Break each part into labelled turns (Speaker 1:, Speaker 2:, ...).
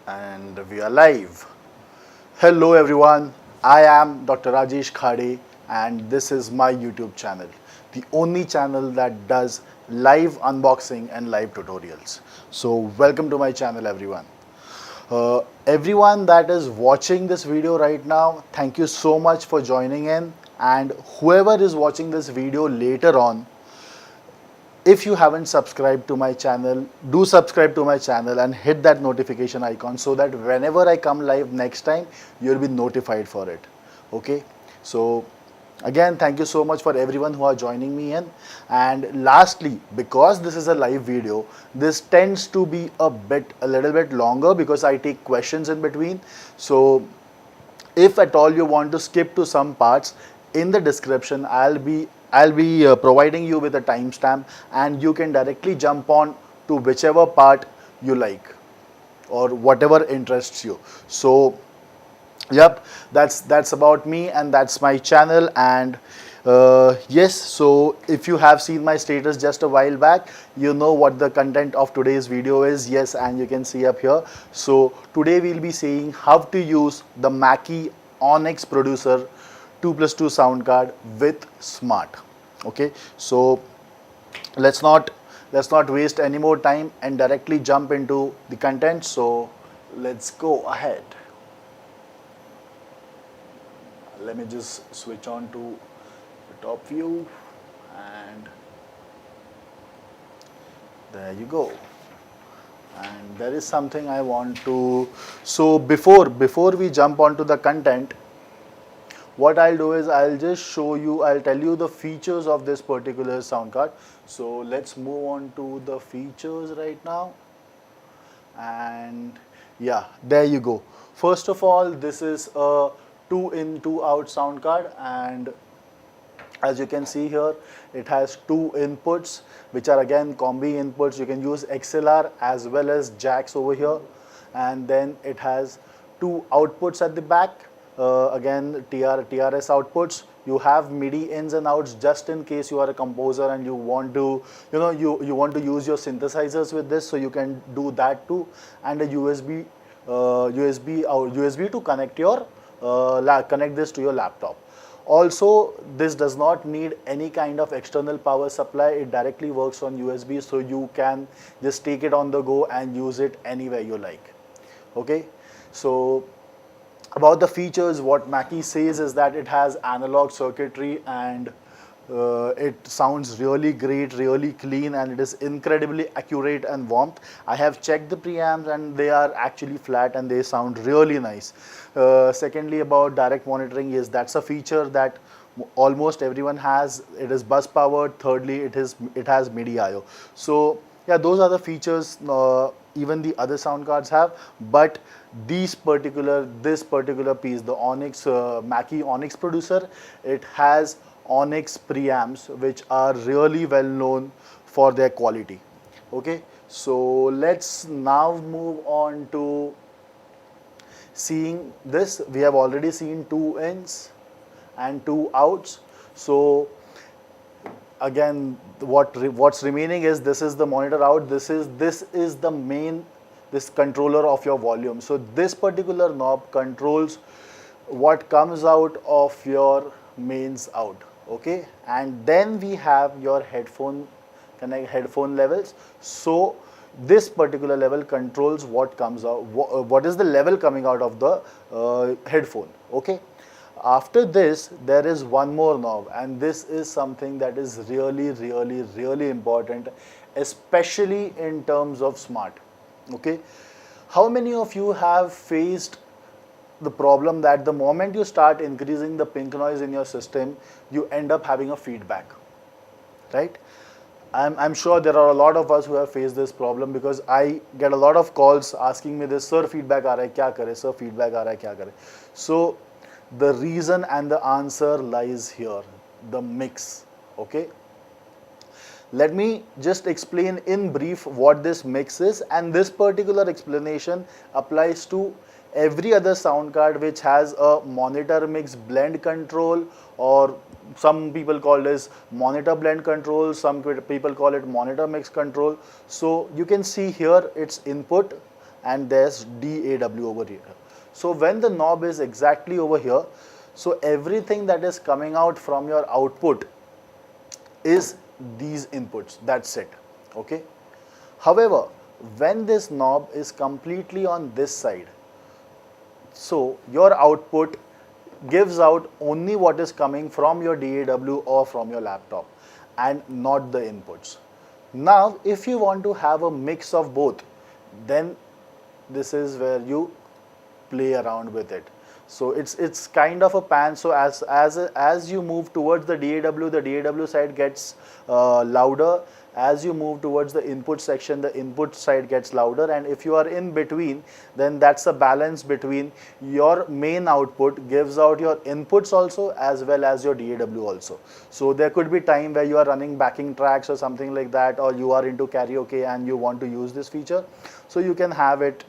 Speaker 1: And we are live. Hello everyone, I am Dr. Rajesh Khade and this is my YouTube channel, the only channel that does live unboxing and live tutorials. So welcome to my channel everyone. Everyone that is watching this video right now, thank you so much for joining in, and whoever is watching this video later on, if you haven't subscribed to my channel, do subscribe to my channel and hit that notification icon so that whenever I come live next time, you'll be notified for it. Okay, so again, thank you so much for everyone who are joining me in. And lastly, because this is a live video, this tends to be a little bit longer because I take questions in between. So if at all you want to skip to some parts, in the description I'll be providing you with a timestamp, and you can directly jump on to whichever part you like or whatever interests you. So yep, that's about me and that's my channel. And yes, so if you have seen my status just a while back, you know what the content of today's video is. Yes, and you can see up here. So today we'll be seeing how to use the Mackie Onyx Producer 2+2 sound card with Smaart. Okay, so let's not waste any more time and directly jump into the content. So let's go ahead. Let me just switch on to the top view, and there you go. And there is something I want to, so before we jump onto the content, what I'll do is I'll just show you, I'll tell you the features of this particular sound card. So let's move on to the features right now. And yeah, there you go. First of all, this is a 2-in 2-out sound card, and as you can see here, it has two inputs which are again combi inputs. You can use XLR as well as jacks over here, and then it has two outputs at the back, again TRS outputs. You have MIDI ins and outs just in case you are a composer and you want to, you want to use your synthesizers with this, so you can do that too. And a USB to connect your connect this to your laptop. Also, this does not need any kind of external power supply. It directly works on USB, so you can just take it on the go and use it anywhere you like. Okay, so about the features, what Mackie says is that it has analog circuitry, and it sounds really great, really clean, and it is incredibly accurate and warmth. I have checked the preamps and they are actually flat and they sound really nice. Secondly, about direct monitoring, yes, that's a feature that almost everyone has. It is bus powered. Thirdly, it has MIDI IO. So yeah, those are the features even the other sound cards have, but this particular piece, the Onyx Mackie Onyx Producer, it has Onyx preamps which are really well known for their quality. Okay, so let's now move on to seeing this. We have already seen 2 ins and 2 outs. So again, what's remaining is, this is the monitor out, this is the main, this controller of your volume. So this particular knob controls what comes out of your mains out. Okay, and then we have your headphone levels. So this particular level controls what comes out, what is the level coming out of the headphone. Okay, after this there is one more knob, and this is something that is really important, especially in terms of Smaart. Okay, how many of you have faced the problem that the moment you start increasing the pink noise in your system, you end up having a feedback, right? I'm sure there are a lot of us who have faced this problem, because I get a lot of calls asking me this, sir feedback aa raha hai kya kare, sir feedback aa raha hai kya kare. So the reason and the answer lies here, the mix. Okay, let me just explain in brief what this mix is, and this particular explanation applies to every other sound card which has a monitor mix blend control, or some people call this monitor blend control, some people call it monitor mix control. So you can see here its input, and there's DAW over here. So when the knob is exactly over here, so everything that is coming out from your output is these inputs, that's it, okay. However, when this knob is completely on this side, so your output gives out only what is coming from your DAW or from your laptop and not the inputs. Now, if you want to have a mix of both, then this is where you play around with it. So it's kind of a pan. So as you move towards the DAW side gets louder. As you move towards the input section, the input side gets louder. And if you are in between, then that's a balance between your main output gives out your inputs also as well as your DAW also. So there could be time where you are running backing tracks or something like that, or you are into karaoke and you want to use this feature. So you can have it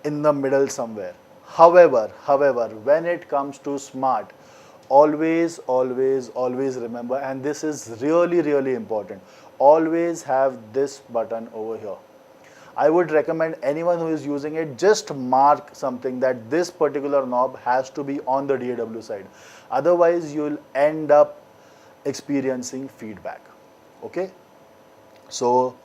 Speaker 1: in the middle somewhere. However, when it comes to Smaart, always remember, and this is really important, always have this button over here. I would recommend anyone who is using it, just mark something that this particular knob has to be on the DAW side. Otherwise, you'll end up experiencing feedback. Okay? So,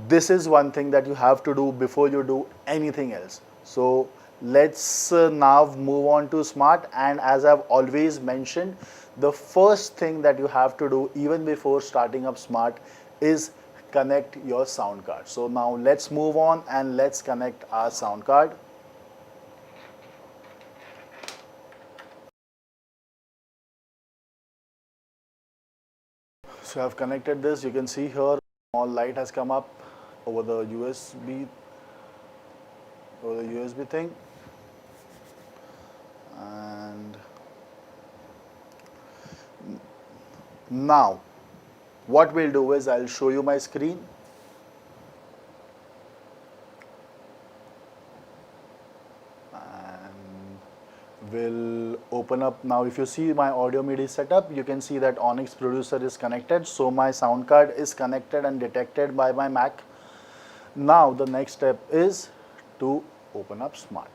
Speaker 1: this is one thing that you have to do before you do anything else. So, let's now move on to Smaart, and as I've always mentioned, the first thing that you have to do even before starting up Smaart is connect your sound card. So now let's move on and let's connect our sound card. So I've connected this. You can see here small light has come up over the USB thing. And now what we'll do is I'll show you my screen. And we'll open up now. If you see my audio MIDI setup, you can see that Onyx Producer is connected. So my sound card is connected and detected by my Mac. Now the next step is to open up Smaart.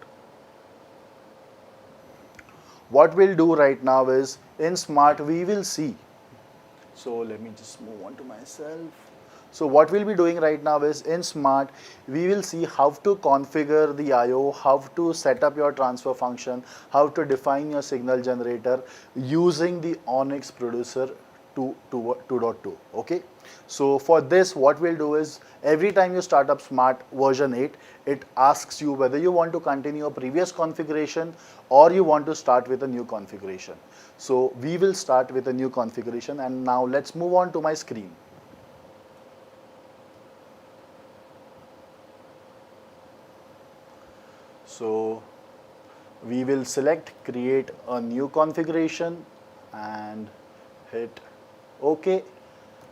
Speaker 1: What we'll do right now is in Smaart we will see. So let me just move on to myself. So what we'll be doing right now is in Smaart we will see how to configure the I/O, how to set up your transfer function, how to define your signal generator using the Onyx Producer 2.2. Okay. So for this, what we'll do is every time you start up Smaart version 8, it asks you whether you want to continue a previous configuration or you want to start with a new configuration. So we will start with a new configuration, and now let's move on to my screen. So we will select create a new configuration and hit OK.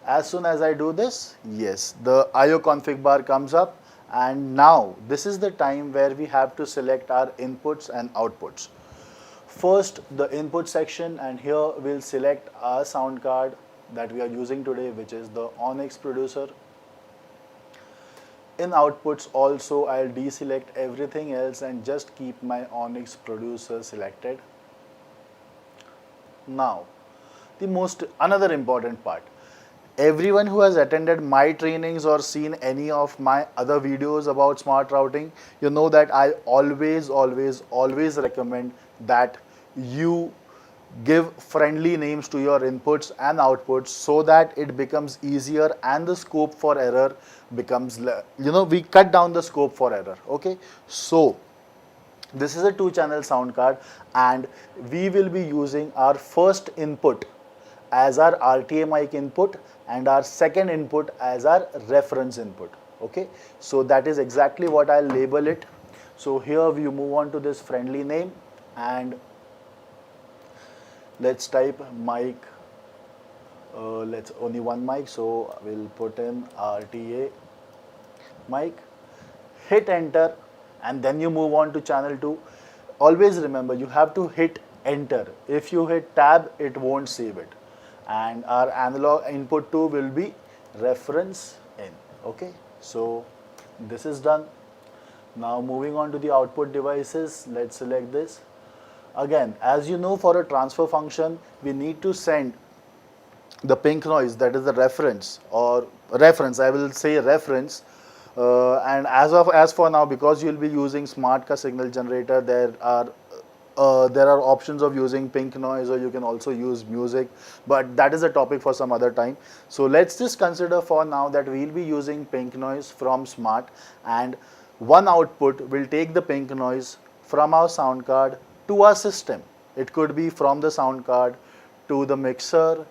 Speaker 1: As soon as I do this, yes, the I/O config bar comes up, and now this is the time where we have to select our inputs and outputs. First, the input section, and here we'll select our sound card that we are using today, which is the Onyx Producer. In outputs also, I'll deselect everything else and just keep my Onyx Producer selected. Now, another important part. Everyone who has attended my trainings or seen any of my other videos about smart routing, you know that I always recommend that you give friendly names to your inputs and outputs so that it becomes easier and the scope for error becomes, we cut down the scope for error. Okay. So this is a 2-channel sound card, and we will be using our first input as our RTA mic input and our second input as our reference input. Okay. So that is exactly what I'll label it. So here we move on to this friendly name, and let's type mic. Let's only one mic, so we'll put in RTA mic. Hit enter, and then you move on to channel 2. Always remember, you have to hit enter. If you hit tab, it won't save it. And our analog input 2 will be reference in. Okay. So this is done. Now moving on to the output devices, let's select this. Again, as you know, for a transfer function, we need to send the pink noise, that is the reference, or reference, I will say reference. And as for now, because you'll be using Smaart ka signal generator, there are options of using pink noise, or you can also use music, but that is a topic for some other time. So let's just consider for now that we'll be using pink noise from Smaart, and one output will take the pink noise from our sound card to our system. It could be from the sound card to the mixer,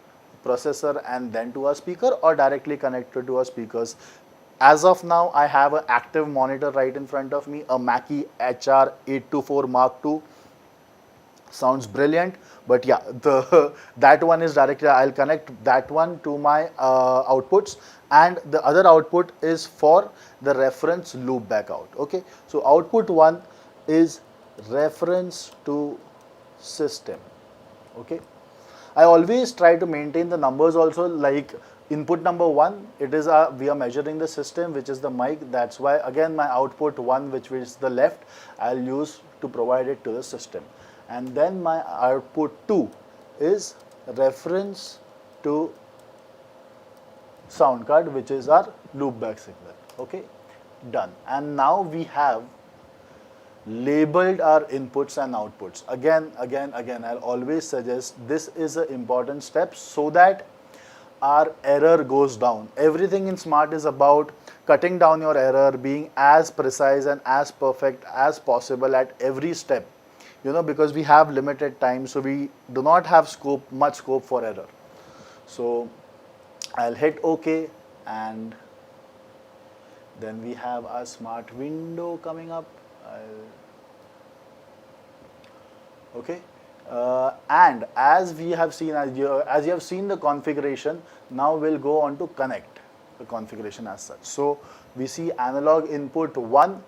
Speaker 1: processor, and then to our speaker, or directly connected to our speakers. As of now, I have an active monitor right in front of me, a Mackie HR824 Mark II. Sounds brilliant, but yeah, the that one is directly, I'll connect that one to my outputs, and the other output is for the reference loop back out. Okay, so output 1 is reference to system. Okay, I always try to maintain the numbers also, like input number 1, it is we are measuring the system, which is the mic. That's why again my output 1, which is the left, I'll use to provide it to the system. And then my output 2 is reference to sound card, which is our loopback signal. Okay, done. And now we have labeled our inputs and outputs. Again, I'll always suggest this is an important step so that our error goes down. Everything in Smaart is about cutting down your error, being as precise and as perfect as possible at every step. You know, because we have limited time, so we do not have much scope for error. So I'll hit OK, and then we have a Smaart window coming up. Okay, and as we have seen, as you have seen the configuration, now we'll go on to connect the configuration as such. So we see analog input 1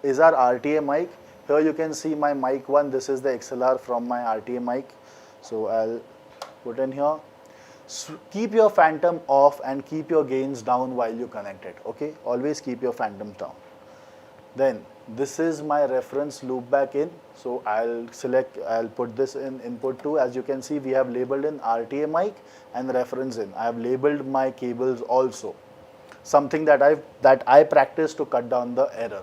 Speaker 1: is our RTA mic. Here you can see my mic 1, this is the XLR from my RTA mic. So I'll put in here. So keep your phantom off and keep your gains down while you connect it. Okay, always keep your phantoms down. Then this is my reference loop back in. So I'll put this in input 2. As you can see, we have labeled in RTA mic and reference in. I have labeled my cables also. Something that I practice to cut down the error.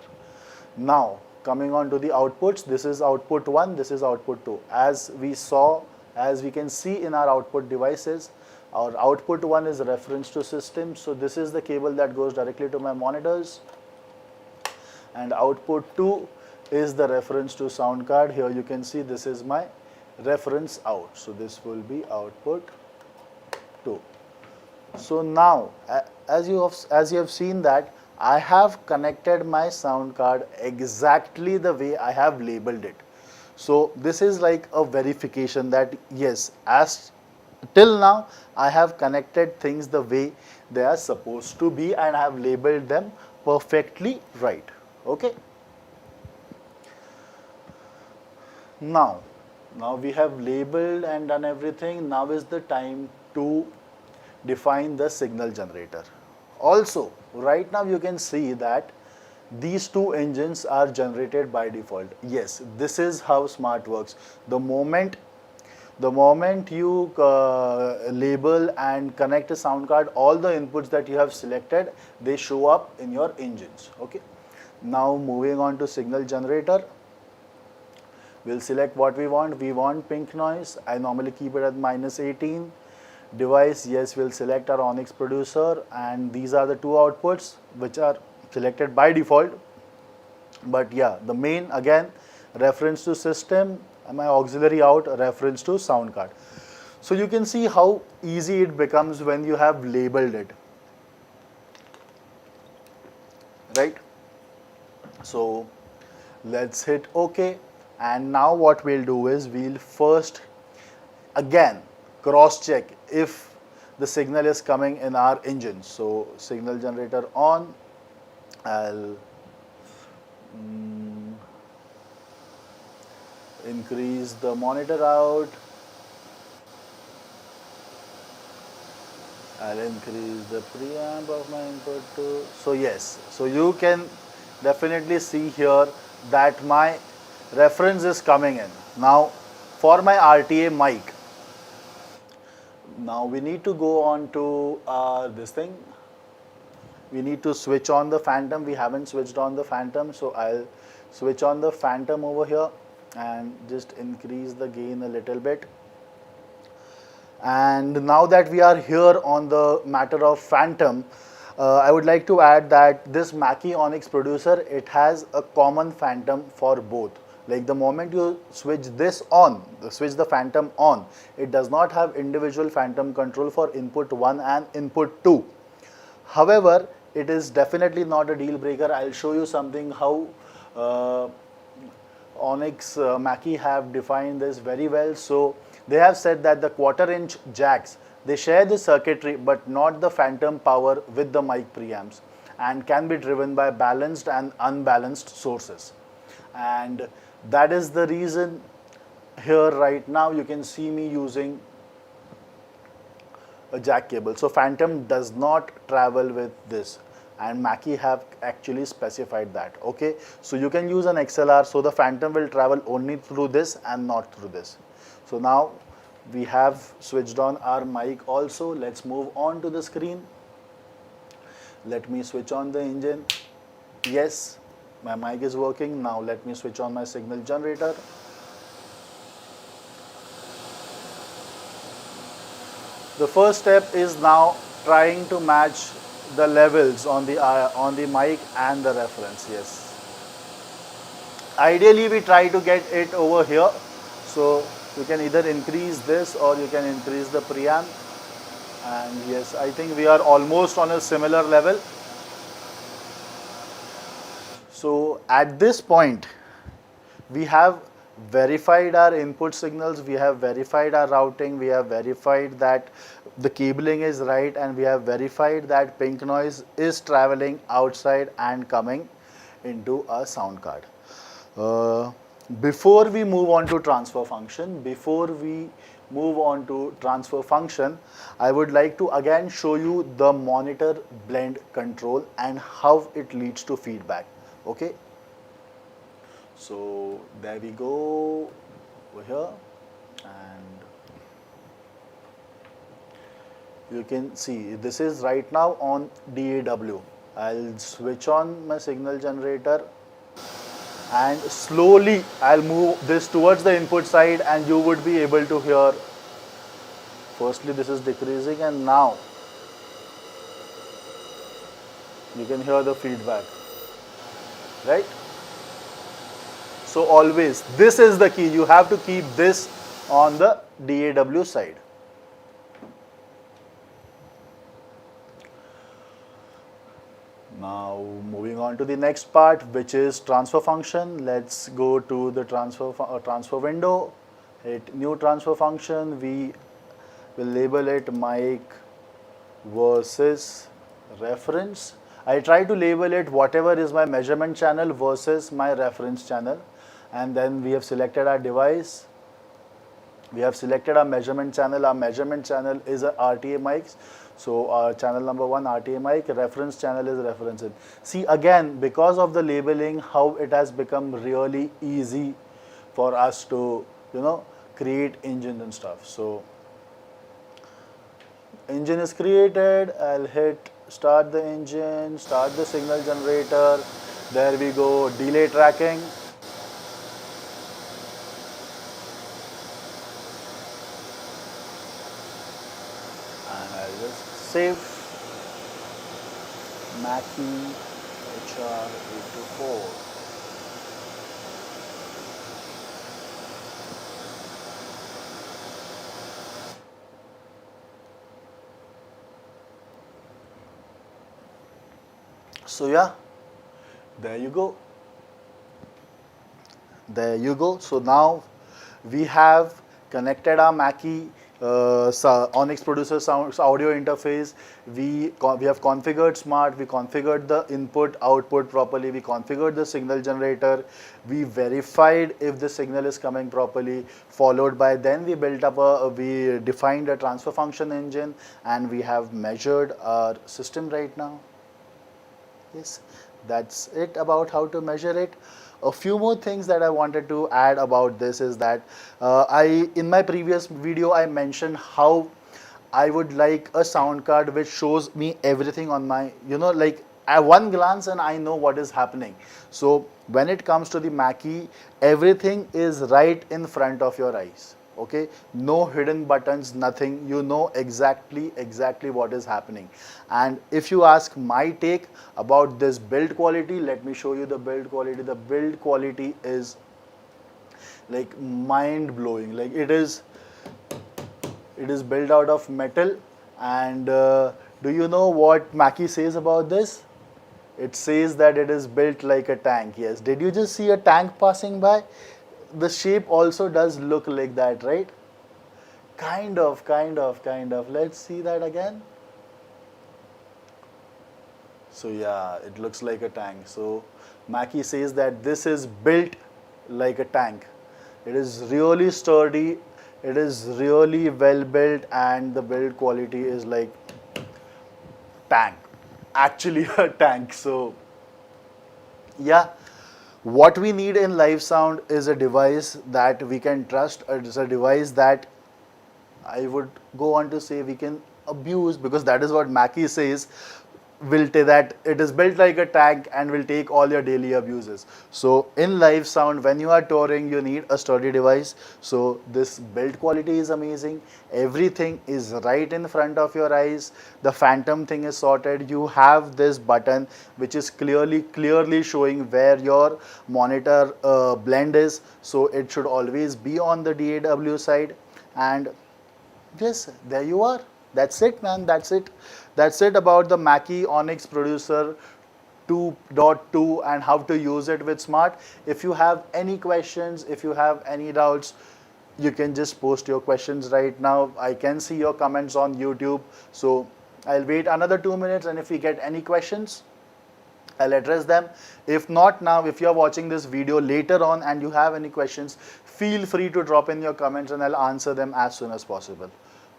Speaker 1: Now coming on to the outputs, this is output 1, this is output 2. As we can see in our output devices, our output 1 is reference to system. So this is the cable that goes directly to my monitors. And output 2 is the reference to sound card. Here you can see this is my reference out. So this will be output 2. So now, as you have seen that, I have connected my sound card exactly the way I have labeled it. So this is like a verification that yes, as till now I have connected things the way they are supposed to be, and I have labeled them perfectly right. Okay. Now we have labeled and done everything. Now is the time to define the signal generator. Also, right now you can see that these two engines are generated by default. Yes, this is how Smaart works. The moment you label and connect a sound card, all the inputs that you have selected, they show up in your engines. Okay. Now moving on to signal generator, we'll select what we want. We want pink noise. I normally keep it at -18. Device, yes, we'll select our Onyx Producer, and these are the two outputs which are selected by default. But yeah, the main, again, reference to system, and my auxiliary out, reference to sound card. So you can see how easy it becomes when you have labeled it, right? So let's hit OK, and now what we'll do is we'll first again cross check if the signal is coming in our engine. So signal generator on, I'll increase the monitor out, I'll increase the preamp of my input too. So yes, so you can definitely see here that my reference is coming in. Now for my RTA mic, now we need to go on to this thing. We need to switch on the phantom. We haven't switched on the phantom, so I'll switch on the phantom over here and just increase the gain a little bit. And now that we are here on the matter of phantom, I would like to add that this Mackie Onyx Producer, it has a common phantom for both. Like the moment you switch this on, switch the phantom on, it does not have individual phantom control for input 1 and input 2. However, it is definitely not a deal breaker. I'll show you something how Onyx Mackie have defined this very well. So they have said that the quarter-inch jacks, they share the circuitry but not the phantom power with the mic preamps, and can be driven by balanced and unbalanced sources. And that is the reason here right now you can see me using a jack cable. So phantom does not travel with this, and Mackie have actually specified that. Okay, so you can use an XLR, so the phantom will travel only through this and not through this. So now we have switched on our mic also. Let's move on to the screen. Let me switch on the engine. Yes, my mic is working. Now let me switch on my signal generator. The first step is now trying to match the levels on the mic and the reference. Yes, ideally we try to get it over here, so you can either increase this or you can increase the preamp. And yes, I think we are almost on a similar level. So at this point we have verified our input signals, we have verified our routing, we have verified that the cabling is right, and we have verified that pink noise is traveling outside and coming into our sound card. Before we move on to transfer function, I would like to again show you the monitor blend control and how it leads to feedback. Okay, so there we go over here, and you can see this is right now on DAW. I'll switch on my signal generator and slowly I'll move this towards the input side, and you would be able to hear, firstly this is decreasing, and now you can hear the feedback, right? So always, this is the key, you have to keep this on the DAW side. Now moving on to the next part, which is transfer function. Let's go to the transfer window, hit new transfer function. We will label it mic versus reference. I try to label it whatever is my measurement channel versus my reference channel. And then we have selected our device. We have selected our measurement channel. Our measurement channel is a RTA mics. So our channel number 1 RTA mic, reference channel is reference in. See again, because of the labeling, how it has become really easy for us to, create engines and stuff. So engine is created. I'll hit start the engine, start the signal generator. There we go, delay tracking. Save Mackie HR824. So yeah, there you go. There you go. So now we have connected our Mackie Onyx Producer sound audio interface. We have configured Smaart. We configured the input output properly. We configured the signal generator. We verified if the signal is coming properly. Followed by then we built up we defined a transfer function engine, and we have measured our system right now. Yes, that's it about how to measure it. A few more things that I wanted to add about this is that in my previous video I mentioned how I would like a sound card which shows me everything on my, like at one glance and I know what is happening. So when it comes to the Mackie, everything is right in front of your eyes. Okay, no hidden buttons, nothing. You know exactly what is happening. And if you ask my take about this build quality, let me show you the build quality. The build quality is like mind blowing. Like it is built out of metal. And do you know what Mackie says about this? It says that it is built like a tank. Yes, did you just see a tank passing by? The shape also does look like that, right? Kind of. Let's see that again. So yeah, it looks like a tank. So Mackie says that this is built like a tank. It is really sturdy. It is really well built, and the build quality is like tank. Actually a tank. So yeah, what we need in live sound is a device that we can trust. It's a device that I would go on to say we can abuse, because that is what Mackie says. Will take that it is built like a tank and will take all your daily abuses. So in live sound, when you are touring, you need a sturdy device. So this build quality is amazing. Everything is right in front of your eyes. The phantom thing is sorted. You have this button which is clearly showing where your monitor blend is. So it should always be on the DAW side. And yes, there you are. That's it, man. That's it. That's it about the Mackie Onyx Producer 2.2 and how to use it with Smaart. If you have any questions, if you have any doubts, you can just post your questions right now. I can see your comments on YouTube. So I'll wait another 2 minutes, and if we get any questions, I'll address them. If not now, if you're watching this video later on and you have any questions, feel free to drop in your comments and I'll answer them as soon as possible.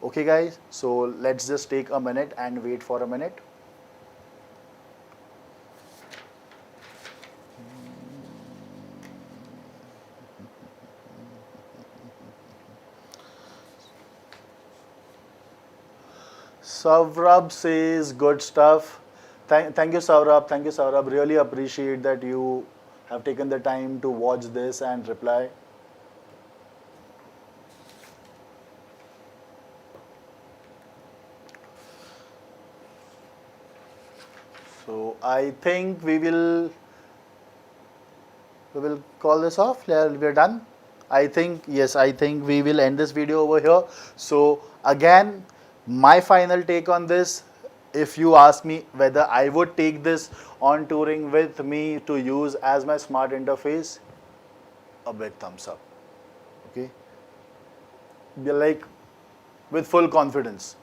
Speaker 1: Okay guys, so let's just take a minute and wait for a minute. Saurabh says good stuff. Thank you, Saurabh. Thank you, Saurabh. Really appreciate that you have taken the time to watch this and reply. So I think we will call this off. We're done. I think, yes, I think we will end this video over here. So again, my final take on this, if you ask me whether I would take this on touring with me to use as my smart interface, a big thumbs up. Okay, you're like with full confidence.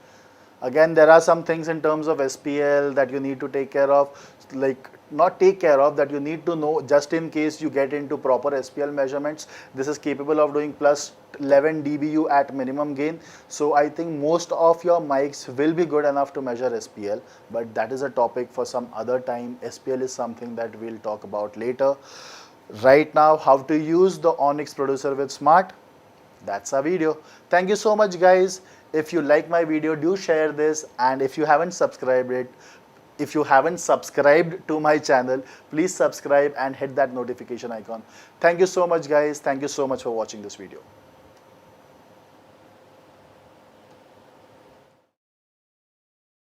Speaker 1: Again, there are some things in terms of SPL that you need to take care of, like not take care of, that you need to know just in case you get into proper SPL measurements. This is capable of doing plus 11 dBu at minimum gain. So I think most of your mics will be good enough to measure SPL, but that is a topic for some other time. SPL is something that we'll talk about later. Right now, how to use the Onyx Producer with Smaart, that's our video. Thank you so much guys. If you like my video, do share this, and if you haven't subscribed to my channel, please subscribe and hit that notification icon. Thank you so much guys. Thank you so much for watching this video.